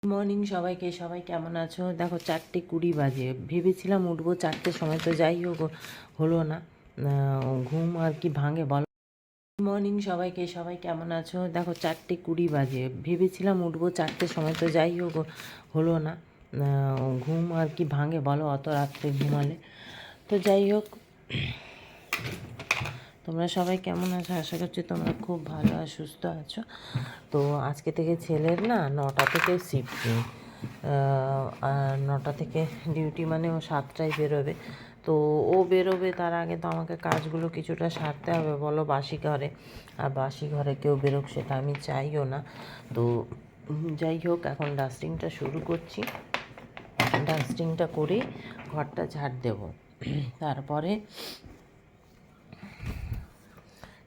Morning সবাইকে, সবাই কেমন আছো? দেখো 4:20 বাজে, ভেবেছিলাম উঠবো 4টের সময়, তো যাই হোক হলো না। ঘুম আর কি ভাঙে বলো। মর্নিং সবাইকে, সবাই কেমন আছো? দেখো 4:20 বাজে, ভেবেছিলাম উঠবো 4টের সময়, তো যাই হোক হলো না। ঘুম আর কি ভাঙে বলো, অত রাত্রে ঘুমালে। তো যাই হোক, তোমরা সবাই কেমন আছো? আশা করছি তোমরা খুব ভালো আর সুস্থ আছো। তো আজকে থেকে ছেলের না 9টা থেকে শিফটিং, আর 9টা থেকে ডিউটি, মানে ও 7টায় বেরোবে। তো ও বেরোবে তার আগে তো আমাকে কাজগুলো কিছুটা সারতে হবে বলো, বাসি ঘরে। আর বাসি ঘরে কেউ বেরোক সেটা আমি চাইও না। তো যাই হোক, এখন ডাস্টিংটা শুরু করছি। ডাস্টিংটা করে ঘরটা ঝাড় দেবো, তারপরে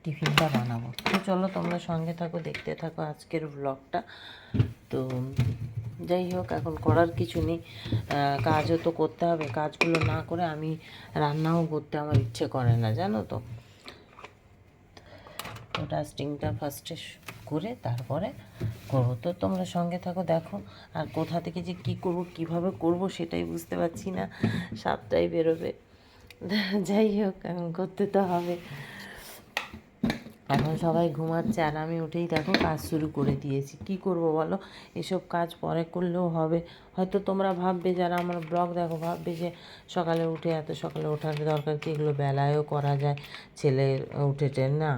টিফিনটা বানাবো। তো চলো তোমরা সঙ্গে থাকো, দেখতে থাকো আজকের ব্লগটা। তো যাই হোক, এখন করার কিছু নেই, কাজও তো করতে হবে। কাজগুলো না করে আমি রান্নাও করতে আমার ইচ্ছে করে না, জানো তো। তো ডাস্টিংটা ফার্স্টে করে তারপরে করবো। তো তোমরা সঙ্গে থাকো, দেখো। আর কোথা থেকে যে কী করবো, কীভাবে করবো সেটাই বুঝতে পারছি না। 7টায় বেরোবে, যাই হোক এখন করতে তো হবে। এখন সবাই ঘুমাচ্ছে আর আমি উঠেই দেখো কাজ শুরু করে দিয়েছি। কি করব বলো, এসব কাজ পরে করলেও হবে। হয়তো তোমরা ভাববে, যারা আমার ব্লগ দেখো, ভাববে যে সকালে উঠে এত সকালে ওঠার দরকার কি, এগুলো বেলায়ও করা যায়, ছেলে উঠেছে না।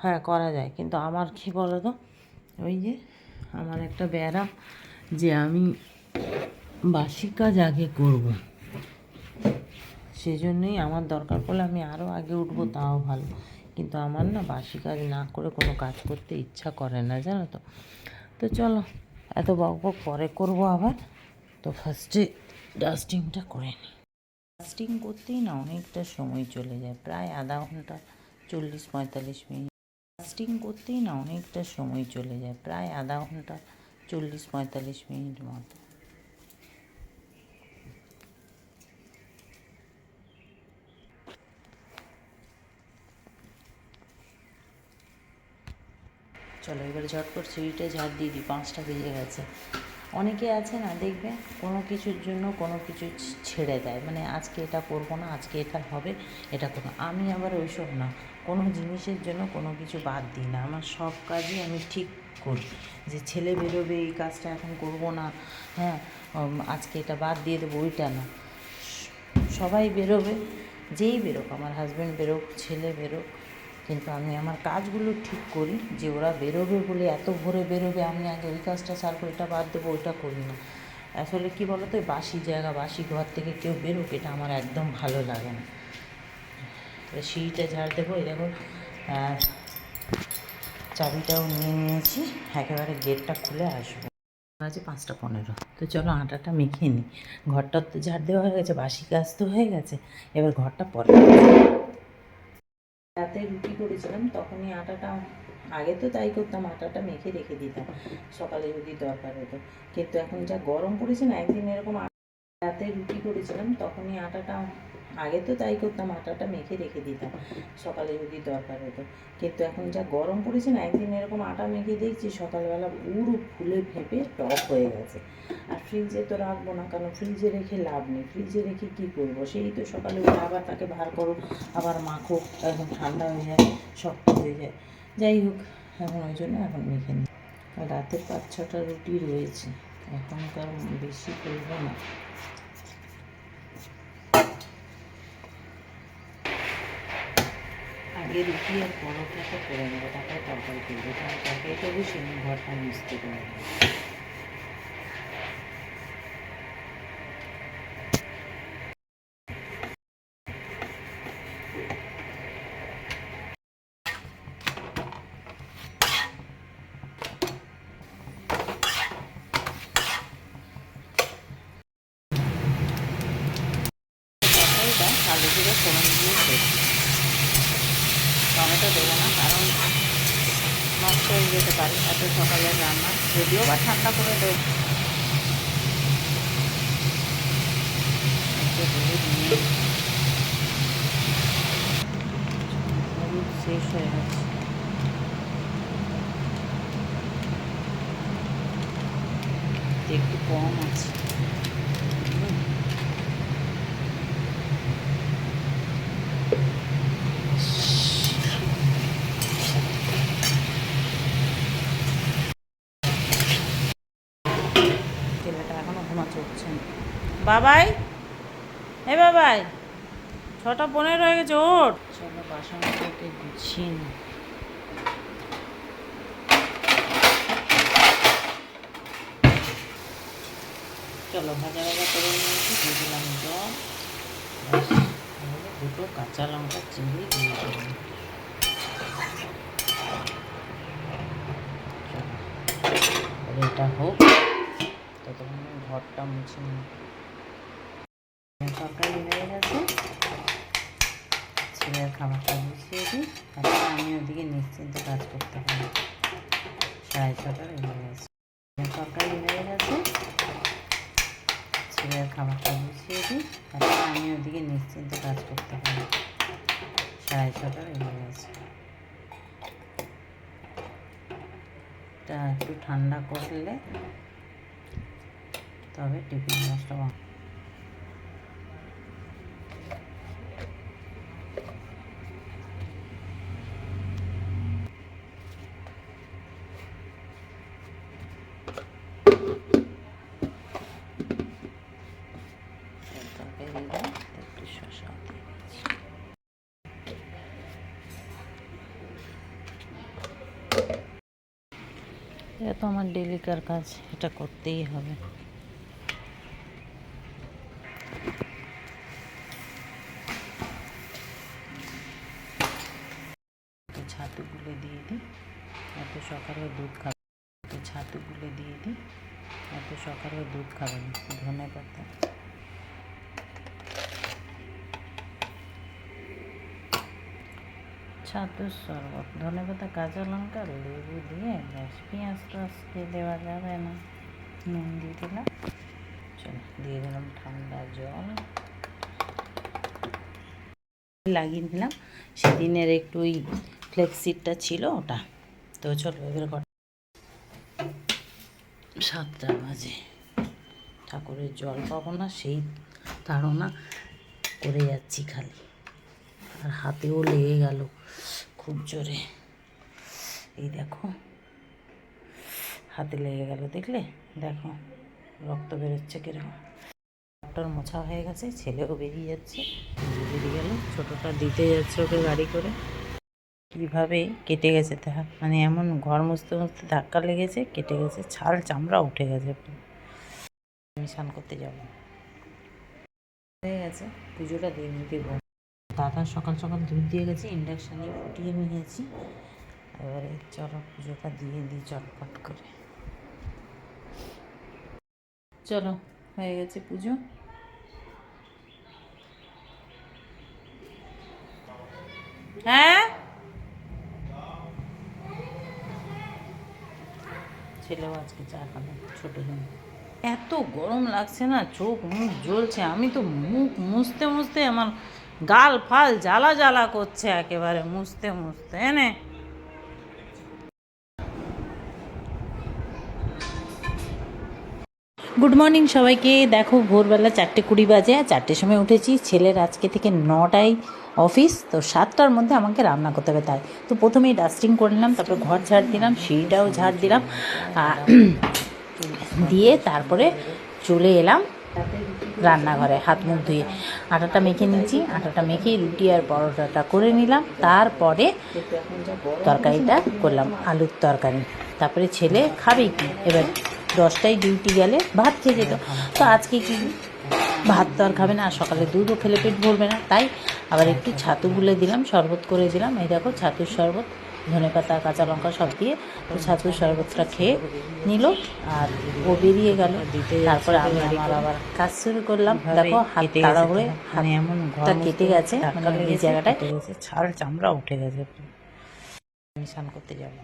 হ্যাঁ করা যায়, কিন্তু আমার কি বলো তো, ওই যে আমার একটা ব্যারাম, যে আমি বাসি কাজ আগে করব, সেজন্যই আমার দরকার পড়লে আমি আরও আগে উঠবো, তাও ভালো। কিন্তু আমার না বাসি কাজ না করে কোনো কাজ করতে ইচ্ছা করে না, জানো তো। তো চলো, এত বকবক পরে করবো আবার। তো ফার্স্টে ডাস্টিংটা করে নিই। ডাস্টিং করতেই না অনেকটা সময় চলে যায়, প্রায় আধা ঘন্টা, 40-45 মিনিট। ডাস্টিং করতেই না অনেকটা সময় চলে যায়, প্রায় আধা ঘন্টা, 40-45 মিনিট মতো। চলো এবারে ঝটপট সিঁড়িটা ঝাড় দিয়ে দিই, 5টা বেজে গেছে। অনেকে আছে না, দেখবে কোনো কিছুর জন্য কোনো কিছু ছেড়ে দেয়, মানে আজকে এটা করবো না, আজকে এটা হবে, এটা করবো। আমি আবার ওইসব না, কোনো জিনিসের জন্য কোনো কিছু বাদ দিই না। আমার সব কাজই আমি ঠিক করি, যে ছেলে বেরোবে এই কাজটা এখন করবো না, হ্যাঁ আজকে এটা বাদ দিয়ে দেবো, ওইটা না। সবাই বেরোবে, যেই বেরোক, আমার হাজব্যান্ড বেরোক, ছেলে বেরোক, কিন্তু আমি আমার কাজগুলো ঠিক করি, যে ওরা বেরোবে বলে এত ভোরে বেরোবে, আমি আগে ওই কাজটা সারবো, এটা বাদ দেবো, ওইটা করি না। আসলে কী বলো তো, বাসি জায়গা, বাসি ঘর থেকে কেউ বেরোক, এটা আমার একদম ভালো লাগে না। সিঁড়িটা ঝাড় দেবো, এই দেখো চাবিটাও নিয়ে নিয়েছি, একেবারে গেটটা খুলে আসবো। বাজে 5টা 15। তো চলো আটাটা মেখে নিই। ঘরটা তো ঝাড় দেওয়া হয়ে গেছে, বাসি কাজ তো হয়ে গেছে, এবার ঘরটা পরে। রাতে রুটি করেছিলাম, তখনই আটাটা, আগে তো তাই করতাম, আটাটা মেখে রেখে দিতাম সকালে যদি দরকার হতো। কিন্তু এখন যা গরম পড়েছে না, একদিন এরকম রাতে রুটি করেছিলাম, তখনই আটাটা, আগে তো তাই করতাম, আটাটা মেখে রেখে দিতাম সকালে যদি দরকার হতো। কিন্তু এখন যা গরম পড়েছে না, একদিন এরকম আটা মেখে দেখছি সকালবেলা পুরো ফুলে ফেঁপে টক হয়ে গেছে। আর ফ্রিজে তো রাখবো না, কারণ ফ্রিজে রেখে লাভ নেই, ফ্রিজে রেখে কী করবো, সেই তো সকালে উঠে আবার তাকে বার করো, আবার মাখো, এখন ঠান্ডা হয়ে যায়, শক্ত হয়ে যায়। যাই হোক, এখন ওই জন্য এখন মেখে নিই। রাতে 5-6টা রুটি রয়েছে, এখনকার বেশি করবো না। আগে রুটি আর পরোটাটা করে নেবো, তারপরে তরকারি করবো, কারণ তরকারিটা বসে আমি ঘরটা মিশতে পারবো। তরকারিটা আলু দিয়ে ফোড়ন দিয়ে করছি, টমেটো দেবো না, কারণ নষ্ট হয়ে যেতে পারে এত সকালের রান্না, যদিও বা ঠান্ডা করে দেবো। হলুদ শেষ হয়ে গেছে। একটু কম আছে। ছেলেটা এখনো ঘুমাচ্ছে উঠছে না। বাবাই, এ বাবাই, 6:15 হয়ে গেছে, ওঠ। চলো বাসনগুলোকে গুছিয়ে নি। চলো ভাজা ভাজা করে নিয়েছি, দিয়ে দিলাম জল, দুটো কাঁচা লঙ্কা চিংড়ি দিয়ে দিলাম। এটা হোক, ততক্ষণ ঘরটা মুছে নিই। তরকারি হয়ে গেছে, ছেলের খাবারটা গুছিয়ে দিই, তারপরে আমি ওদিকে নিশ্চিন্তে কাজ করতে পারি। 6:30 হয়ে গেছে। তরকারি হয়ে গেছে, ছেলের খাবারটা গুছিয়ে দিই, তারপরে আমি ওদিকে নিশ্চিন্তে কাজ করতে পারি। 6:30 হয়ে গেছে। এটা একটু ঠান্ডা করলে তবে টিফিন বক্সটা একটু শসা দিয়ে দিচ্ছি। এটা তো আমার ডেলিকার কাজ, এটা করতেই হবে। ছাতু গুলে দিয়ে দিই, এত সকালে দুধ খাবে। ছাতু গুলে দিয়ে দিই, এত সকালে দুধ খাবে না। ধনে পাতা, ছাতুর শরবত, ধনে পাতা, কাঁচা লঙ্কা, লেবু দিয়ে ব্যাস। পেঁয়াজ তো আজকে দেওয়া যাবে না, নুন দিয়ে দিলাম। চলো দিয়ে দিলাম ঠান্ডা জল, লাগিয়ে দিলাম। সেদিনের একটু ওই ফ্লেক্সিডটা ছিল ওটা। তো চলো এবার 7টা বাজে, ঠাকুরের জল পাবো না সেই তাড়না করে যাচ্ছি খালি, আর হাতেও লেগে গেল খুব জোরে। এই দেখো হাতে লেগে গেল, দেখলে? দেখো রক্ত বেরোচ্ছে কিরকম। ডক্টর মোছা হয়ে গেছে, ছেলেও বেরিয়ে যাচ্ছে, বেরিয়ে গেল। ছোটোটা দিতে যাচ্ছে ওকে গাড়ি করে। কীভাবে কেটে গেছে তা, মানে এমন ঘর মুছতে মুছতে ধাক্কা লেগেছে, কেটে গেছে, ছাল চামড়া উঠে গেছে। আমি স্নান করতে যাব, হয়ে গেছে, পুজোটা দিয়ে নিতে। দাদা সকাল সকাল দুধ দিয়ে গেছে, ইন্ডাকশানে ফুটিয়ে নিয়েছি। এবারে চলো পুজোটা দিয়ে দিই চটপট করে। চলো হয়ে গেছে পুজো। হ্যাঁ, ছেলেও আজকে চা খাবে, ছোটো দিন। এত গরম লাগছে না, চোখ মুখ জ্বলছে। আমি তো মুখ মুছতে মুছতে আমার গাল ফাল জ্বালা জ্বালা করছে একেবারে, মুছতে মুছতে। এনে গুড মর্নিং সবাইকে। দেখো ভোরবেলা 4:20 বাজে, 4টের সময় উঠেছি। ছেলের আজকে থেকে 9টায় অফিস, তো 7টার মধ্যে আমাকে রান্না করতে হবে। তাই তো প্রথমেই ডাস্টিং করে নিলাম, তারপরে ঘর ঝাড় দিলাম, সিঁড়িটাও ঝাড় দিলাম, দিয়ে তারপরে চলে এলাম রান্নাঘরে হাত মুখ ধুয়ে। আটাটা মেখে নিয়েছি, আটাটা মেখে রুটি আর পরোটাটা করে নিলাম। তারপরে তরকারিটা করলাম, আলুর তরকারি। তারপরে ছেলে খাবে কি, এবার 10টায় ডিউটি গেলে ভাত খেয়ে যেত। তো আজকে কি ভাত তো আর খাবে না, আর সকালে দুধও খেলে পেট ভরবে না। তাই আবার একটু ছাতু গুলে দিলাম, শরবত করে দিলাম। এই দেখো ছাতুর শরবত, ধনেপাতা কাঁচা লঙ্কা সব দিয়ে তো ছাতুর শরবতটা খেয়ে নিল, আর ও বেরিয়ে গেল। তারপরে আমি আমার আবার কাজ শুরু করলাম। দেখো হাত তাড়াহুড়ে হাতটা কেটে গেছে, মানে এই জায়গাটায় ছাল চামড়া উঠে গেছে। আমি স্নান করতে যাব,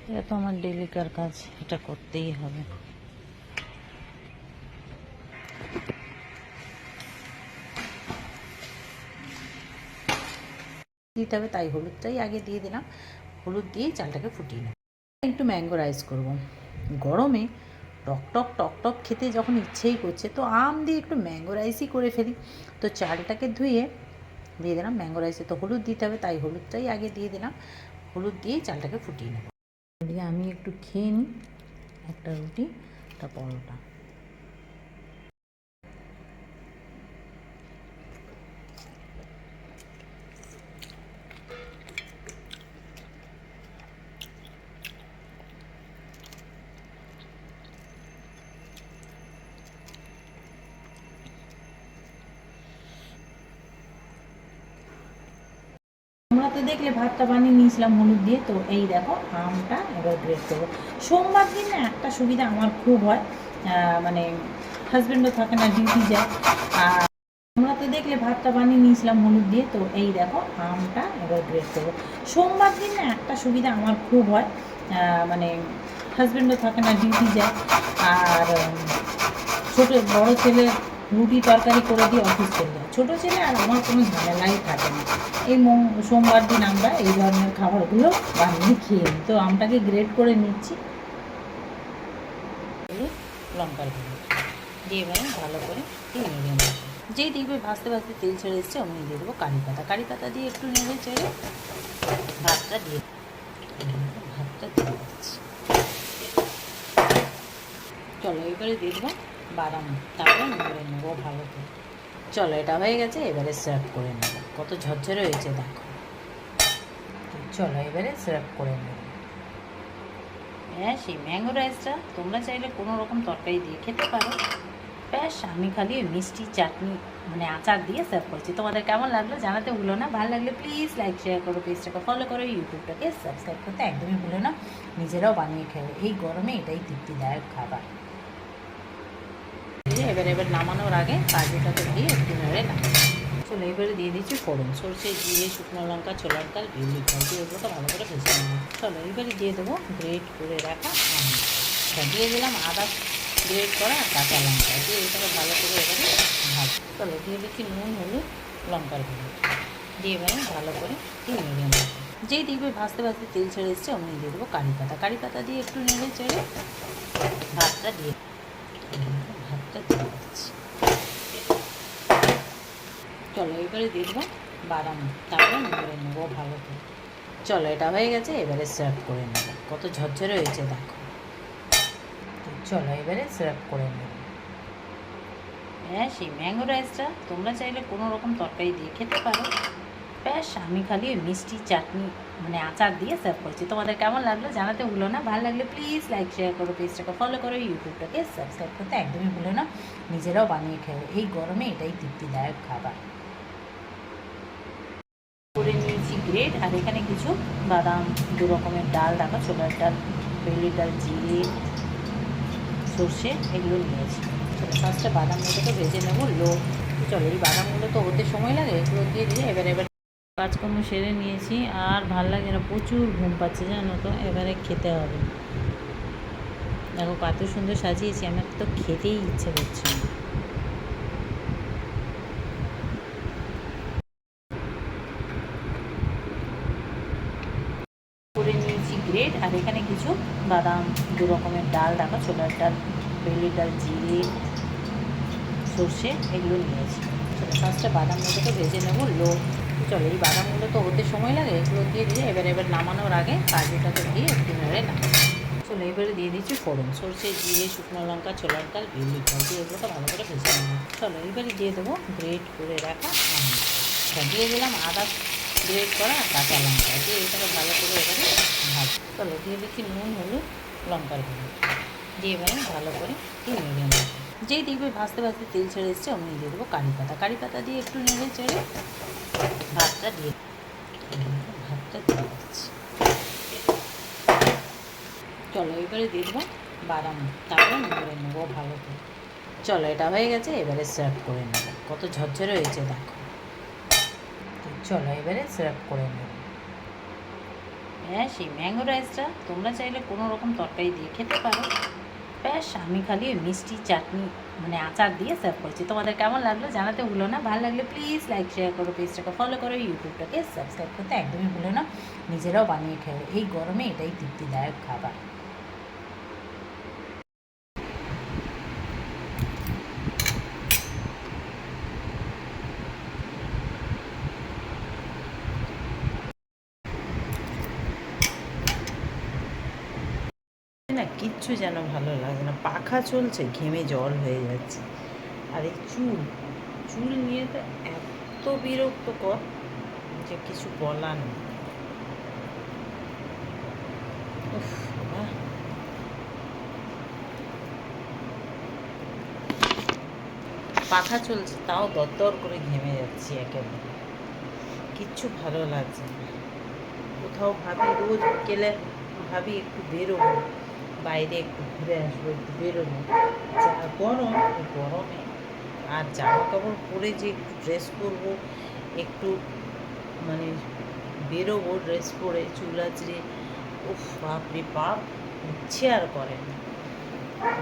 এটা তো আমার ডেলিকার কাজ, এটা করতেই হবে। দিতে হবে, তাই হলুদটাই আগে দিয়ে দিলাম। হলুদ দিয়ে চালটাকে ফুটিয়ে নেব। একটু ম্যাঙ্গো রাইস করব, গরমে টক টক টক টক খেতে যখন ইচ্ছেই করছে, তো আম দিয়ে একটু ম্যাঙ্গো রাইসই করে ফেলি। তো চালটাকে ধুয়ে দিয়ে দিলাম, ম্যাঙ্গো রাইসে তো হলুদ দিতে হবে, তাই হলুদটাই আগে দিয়ে দিলাম। হলুদ দিয়েই চালটাকে ফুটিয়ে নেব। এদিকে আমি একটু খেয়ে নিই, একটা রুটি, একটা পরোটা। তোমরা তো দেখলে ভাতটা বানিয়ে নিয়েছিলাম হলুদ দিয়ে। তো এই দেখো আমটা এবার গ্রেট করবো। সোমবার দিন না একটা সুবিধা আমার খুব হয়, মানে হাজব্যান্ডও থাকে না, ডিউটি যায়। আর তোমরা তো দেখলে ভাতটা বানিয়ে নিয়েছিলাম হলুদ দিয়ে। তো এই দেখো আমটা এবার গ্রেট করবো। সোমবার দিন না একটা সুবিধা আমার খুব হয়, মানে হাজব্যান্ডও থাকে না, ডিউটি যায়। আর বড় ছেলে রুটি তরকারি করে দিয়ে অফিস চলে যায়। ছোটো ছেলে আর আমার কোনো ঝামেলাই থাকে না। এই সোমবার দিন আমরা এই ধরনের খাবারগুলো বানিয়ে খেয়ে নিই। তো আমটাকে গ্রেট করে নিচ্ছি, লঙ্কার গুঁড়ো দিয়ে এবারে ভালো করে নেড়ে নেব। যেই দেখবে ভাজতে ভাজতে তেল ছেড়ে এসছে, আমি দিয়ে দেবো কারি পাতা। কারি পাতা দিয়ে একটু নেড়ে চেড়ে ভাতটা দিয়ে দিচ্ছি। চলো এবারে দিয়ে দেবো বাদাম, তারপরে নেড়ে নেবো ভালো করে। চলো এটা হয়ে গেছে, এবারে সার্ভ করে নেব। কত ঝরঝরে হয়েছে দেখো। চলো এবারে সার্ভ করে নেব। হ্যাঁ, সেই ম্যাঙ্গো রাইসটা তোমরা চাইলে কোনো রকম তরকারি দিয়ে খেতে পারো। ব্যাস, আমি খালি ওই মিষ্টি চাটনি মানে আচার দিয়ে সার্ভ করছি। তোমাদের কেমন লাগলো জানাতে ভুলো না। ভালো লাগলে প্লিজ লাইক শেয়ার করো, পেজটাকে ফলো করো, ইউটিউবটাকে সাবস্ক্রাইব করতে একদমই ভুলো না। নিজেরাও বানিয়ে খেও, এই গরমে এটাই তৃপ্তিদায়ক খাবার। এবার নামানোর আগে কাজুটাকে দিয়ে একটু নেড়ে নামাবো। চলো এবারে দিয়ে দিচ্ছি ফোড়ন, সরষে, জিরে, শুকনো লঙ্কা, ছোলার ডাল, বিউলির ডাল দিয়ে এগুলোকে ভালো করে ভেজে নেবো। চলো এবারে দিয়ে দেবো গ্রেট করে রাখা আম, দিয়ে দিলাম আদা গ্রেট করা কাঁচা লঙ্কা দিয়ে এটাকে ভালো করে এবারে ভাজ। চলো দিয়ে দিচ্ছি নুন, হলুদ, লঙ্কার গুঁড়ো দিয়ে এবারে ভালো করে নেড়ে নেবো। যেই দেখবে ভাজতে ভাজতে তেল ছেড়ে এসছে, অমনি দিয়ে দেবো কারি পাতা। কারি পাতা দিয়ে একটু নেড়ে চেড়ে ভাতটা দিয়ে দিচ্ছি। চলো এবারে দিয়ে দেবো বাদাম, তারপরে নেড়ে নেবো ভালো করে। চলো এটা হয়ে গেছে, এবারে সার্ভ করে নেবো। কত ঝরঝরে হয়েছে দেখো। চলো এবারে সার্ভ করে নেব। হ্যাঁ, সেই ম্যাঙ্গো রাইসটা তোমরা চাইলে কোনো রকম তরকারি দিয়ে খেতে পারো। ব্যাস, আমি খালি ওই মিষ্টি চাটনি মানে আচার দিয়ে সার্ভ করছি। তোমাদের কেমন লাগলো জানাতে ভুলো না। ভালো লাগলে প্লিজ লাইক শেয়ার করো, পেজটাকে ফলো করো, ইউটিউবটাকে সাবস্ক্রাইব করতে একদমই ভুলো না। নিজেরাও বানিয়ে খেও, এই গরমে এটাই তৃপ্তিদায়ক খাবার। করে নিয়েছি গ্রেট, আর এখানে কিছু বাদাম, দু রকমের ডাল রাখা, ছোলার ডাল, বিউলির ডাল, জিরে, সর্ষে এগুলো নিয়েছি। ফার্স্টে বাদামগুলোকে ভেজে নেবো চলো এই বাদামগুলো তো হতে সময় লাগে, এগুলো দিয়ে দিয়ে এবার কাজকর্ম সেরে নিয়েছি। আর ভাল লাগে না, প্রচুর ঘুম পাচ্ছে জানো তো। এবারে খেতে হবে। দেখো কত সুন্দর সাজিয়েছি, আমার তো খেতেই ইচ্ছে করছে না। করে নিয়েছি গ্রেট, আর এখানে কিছু বাদাম, দু রকমের ডাল রাখা, ছোলার ডাল, বিউলির ডাল, জিরে, সর্ষে এগুলো নিয়েছি। ফার্স্টে বাদামগুলোকে ভেজে নেবো চলো এই বাদামগুলো তো হতে সময় লাগে, এগুলো দিয়ে দিয়ে এবার নামানোর আগে কাজুটাকে দিয়ে একটু নেড়ে নামাবো। চলো এবারে দিয়ে দিচ্ছি ফোড়ন, সরষে, জিরে, শুকনো লঙ্কা, ছোলার ডাল, বিউলির ডাল দিয়ে এগুলোকে ভালো করে ভেজে নেবো। চলো এবারে দিয়ে দেবো গ্রেট করে রাখা আম, দিয়ে দিলাম আদা গ্রেট করা কাঁচা লঙ্কা দিয়ে এটাকে ভালো করে এবারে ভাজ। চলো দিয়ে দিচ্ছি নুন, হলুদ, লঙ্কার গুঁড়ো দিয়ে এবারে ভালো করে নেড়ে নেবো। যেই দেখবে ভাজতে ভাজতে তেল ছেড়ে এসছে, অমনি দিয়ে দেবো কারি পাতা। কারি পাতা দিয়ে একটু নেড়ে চেড়ে ভাতটা দিয়ে দিচ্ছি। চলো এবারে দিয়ে দেবো বাদাম, তারপরে নেড়ে নেবো ভালো করে। চলো এটা হয়ে গেছে, এবারে সার্ভ করে নেবো। কত ঝরঝরে হয়েছে দেখো। চলো এবারে সার্ভ করে নেব। হ্যাঁ, সেই ম্যাঙ্গো রাইসটা তোমরা চাইলে কোনো রকম তরকারি দিয়ে খেতে পারো। ব্যাস, আমি খালি ওই মিষ্টি চাটনি মানে আচার দিয়ে সার্ভ করছি। তোমাদের কেমন লাগলো জানাতে ভুলো না। ভালো লাগলে প্লিজ লাইক শেয়ার করো, পেজটাকে ফলো করো, ইউটিউবটাকে সাবস্ক্রাইব করতে একদমই ভুলো না। নিজেরাও বানিয়ে খেও, এই গরমে এটাই তৃপ্তিদায়ক খাবার। না কিচ্ছু যেন ভালো লাগে না, পাখা চলছে ঘেমে জল হয়ে যাচ্ছে। আর এই চুল চুল নিয়ে তো এত বিরক্তকর যে কিছু বলার নেই। উফ, বাবা, পাখা চলছে তাও দরদর করে ঘেমে যাচ্ছি একেবারে, কিচ্ছু ভালো লাগছে না। কোথাও ভাবি রোজ বিকেলে ভাবি একটু বেরোবো, বাইরে একটু ঘুরে আসবো, একটু বেরোবো, যা গরম, এই গরমে আর জামা কাপড় পরে যে একটু ড্রেস পরবো, একটু মানে বেরোবো ড্রেস পরে চুল আঁচড়ে, উফ বাপরে বাপ, ইচ্ছে আর করে না।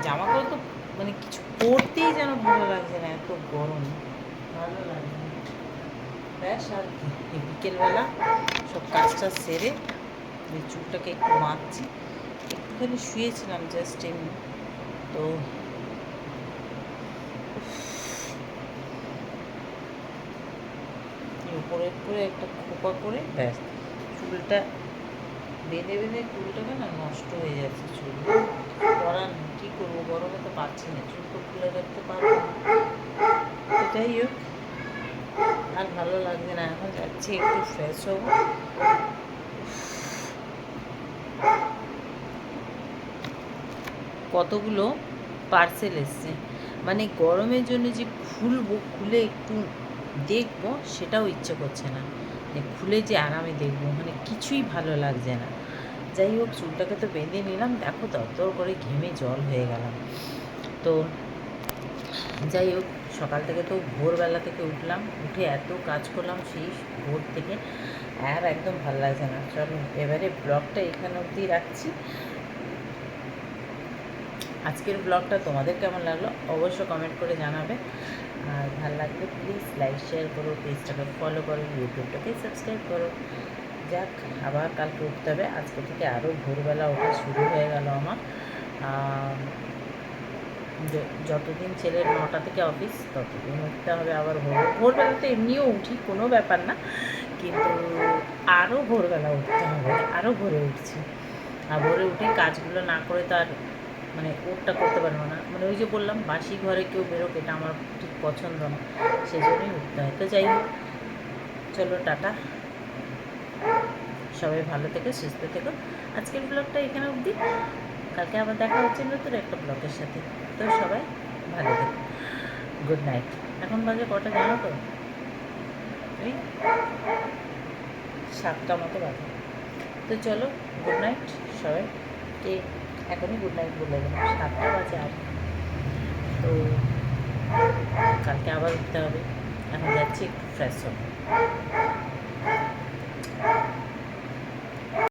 জামা কাপড় তো মানে কিছু পরতেই যেন ভালো লাগছে না, এত গরম ভালো লাগছে না। ব্যাস আর কি, এই বিকেলবেলা সব কাজটা সেরে এই চুলটাকে একটু বাঁধছি, একটুখানি শুয়েছিলাম জাস্ট এমনি। তো উপরে উপরে একটা খোপা করে ব্যাস চুলটা বেঁধে বেঁধে চুলটাকে না নষ্ট হয়ে যাচ্ছে। চুল করার নেই, কী করবো, গরমে তো পারছি না, চুল তো খুলে রাখতে পারবো না। তো যাই হোক, আর ভালো লাগছে না, এখন যাচ্ছি একটু ফ্রেশ হবো। কতগুলো পার্সেল এসছে, মানে গরমের জন্য যে খুলবো, খুলে একটু দেখবো সেটাও ইচ্ছে করছে না, যে খুলে যে আরামে দেখবো, মানে কিছুই ভালো লাগছে না। যাই হোক, চুলটাকে তো বেঁধে নিলাম, দেখো দরদর করে ঘেমে জল হয়ে গেলাম। তো যাই হোক, সকাল থেকে তো ভোরবেলা থেকে উঠলাম, উঠে এত কাজ করলাম সেই ভোর থেকে, আর একদম ভালো লাগছে না। চলো এবারে ব্লগটা এখানে অবধি রাখছি। আজকের ব্লগটা তোমাদের কেমন লাগলো অবশ্য কমেন্ট করে জানাবে, আর ভালো লাগলে প্লিজ লাইক শেয়ার করো, পেজটাকে ফলো করো, ইউটিউবটাকে সাবস্ক্রাইব করো। যাক, আবার কালকে উঠতে হবে, আজকে থেকে আরও ভোরবেলা ওঠা শুরু হয়ে গেল আমার। যতদিন ছেলের 9টা থেকে অফিস, ততদিন উঠতে হবে আবার ভোরবেলা তো এমনিও উঠি, কোনো ব্যাপার না, কিন্তু আরও ভোরবেলা উঠতে হবে, আরও ভোরে উঠছি। আর ভোরে উঠে কাজগুলো না করে তো আর মানে ওরটা করতে পারবো না, মানে ওই যে বললাম বাসি ঘরে কেউ বেরোক, এটা আমার ঠিক পছন্দ না, সেই জন্যই উঠতে হয়। তো যাই হোক, চলো টাটা, সবাই ভালো থেকো, সুস্থ থেকো। আজকের ব্লগটা এখানে অবধি, কালকে আবার দেখা হচ্ছে নতুন একটা ব্লগের সাথে। তো সবাই ভালো থেকো, গুড নাইট। এখন বাজে কটা জানো তো, এই 7টা মতো বাজে। তো চলো, গুড নাইট সবাই, কে এখনই গুড নাইট বলে দেবো, 7টা বাজে আর। তো কালকে আবার উঠতে হবে, এখন যাচ্ছি একটু ফ্রেশ হবো।